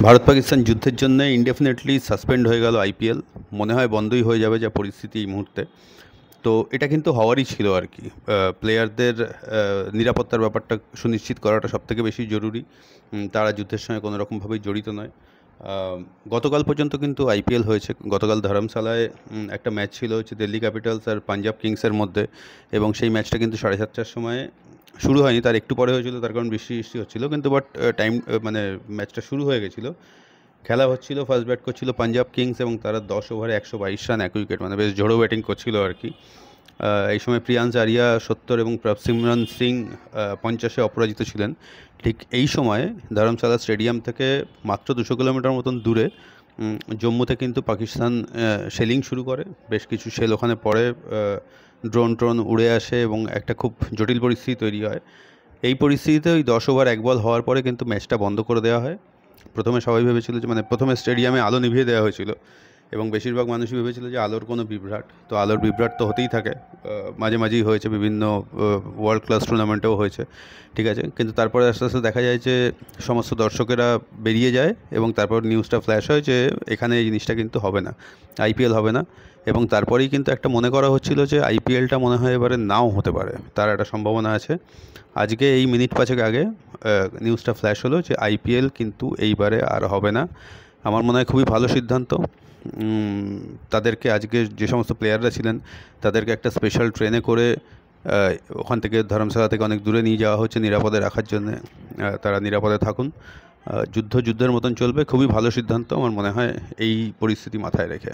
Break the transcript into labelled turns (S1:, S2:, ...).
S1: ভারত পাকিস্তান যুদ্ধের জন্য ইনডেফিনেটলি সাসপেন্ড হয়ে গেল আইপিএল। মনে হয় বন্ধই হয়ে যাবে যা পরিস্থিতি এই মুহূর্তে। তো এটা কিন্তু হওয়ারই ছিল আর কি। প্লেয়ারদের নিরাপত্তার ব্যাপারটা সুনিশ্চিত করাটা সবথেকে বেশি জরুরি। তারা যুদ্ধের সঙ্গে কোনো রকমভাবেই জড়িত নয়। গতকাল পর্যন্ত কিন্তু আইপিএল হয়েছে। গতকাল ধরমশালায় একটা ম্যাচ ছিল হচ্ছে দিল্লি ক্যাপিটালস আর পাঞ্জাব কিংসের মধ্যে, এবং সেই ম্যাচটা কিন্তু 7:30টার সময় শুরু হয়নি, তার একটু পরে হয়েছিল, তার কারণ বৃষ্টি হচ্ছিল, কিন্তু বাট টাইম মানে ম্যাচটা শুরু হয়ে গেছিলো। খেলা হচ্ছিল, ফার্স্ট ব্যাট করছিল পাঞ্জাব কিংস এবং তারা 10 ওভারে 122 রান, 1 উইকেট, মানে বেশ ঝোড়ো ব্যাটিং করছিল আর কি। এই সময় প্রিয়াংশ আরিয়া 70 এবং প্রভসিমরন সিং 50-এ অপরাজিত ছিলেন। ঠিক এই সময় ধরমশালা স্টেডিয়াম থেকে মাত্র 200 কিলোমিটার মতন দূরে জম্মুতে কিন্তু পাকিস্তান শেলিং শুরু করে। বেশ কিছু শেল ওখানে পড়ে, ড্রোন উড়ে আসে এবং একটা খুব জটিল পরিস্থিতি তৈরি হয়। এই পরিস্থিতিতে ওই 10 ওভার 1 বল হওয়ার পরে কিন্তু ম্যাচটা বন্ধ করে দেওয়া হয়। প্রথমে সবাই ভেবেছিল যে, মানে প্রথমে স্টেডিয়ামে আলো নিভিয়ে দেওয়া হয়েছিল এবং বেশিরভাগ মানুষই ভেবেছিল যে আলোর কোনো বিভ্রাট, তো আলোর বিভ্রাট তো হতেই থাকে, মাঝে মাঝেই হয়েছে, বিভিন্ন ওয়ার্ল্ড ক্লাস টুর্নামেন্টেও হয়েছে, ঠিক আছে। কিন্তু তারপরে আস্তে আস্তে দেখা যায় যে সমস্ত দর্শকেরা বেরিয়ে যায় এবং তারপর নিউজটা ফ্ল্যাশ হয় যে এখানে এই জিনিসটা কিন্তু হবে না, আইপিএল হবে না। এবং তারপরেই কিন্তু একটা মনে করা হচ্ছিল যে আইপিএলটা মনে হয় এবারে নাও হতে পারে, তার একটা সম্ভাবনা আছে। আজকে এই মিনিট পাঁচেক আগে নিউজটা ফ্ল্যাশ হলো যে আইপিএল কিন্তু এইবারে আর হবে না। আমার মনে হয় খুবই ভালো সিদ্ধান্ত। তাদেরকে আজকে যে সমস্ত প্লেয়াররা ছিলেন তাদেরকে একটা স্পেশাল ট্রেনে করে ওখান থেকে ধর্মশালা থেকে অনেক দূরে নিয়ে যাওয়া হচ্ছে নিরাপদে রাখার জন্যে। তারা নিরাপদে থাকুন, যুদ্ধের মতন চলবে। খুবই ভালো সিদ্ধান্ত আমার মনে হয় এই পরিস্থিতি মাথায় রেখে।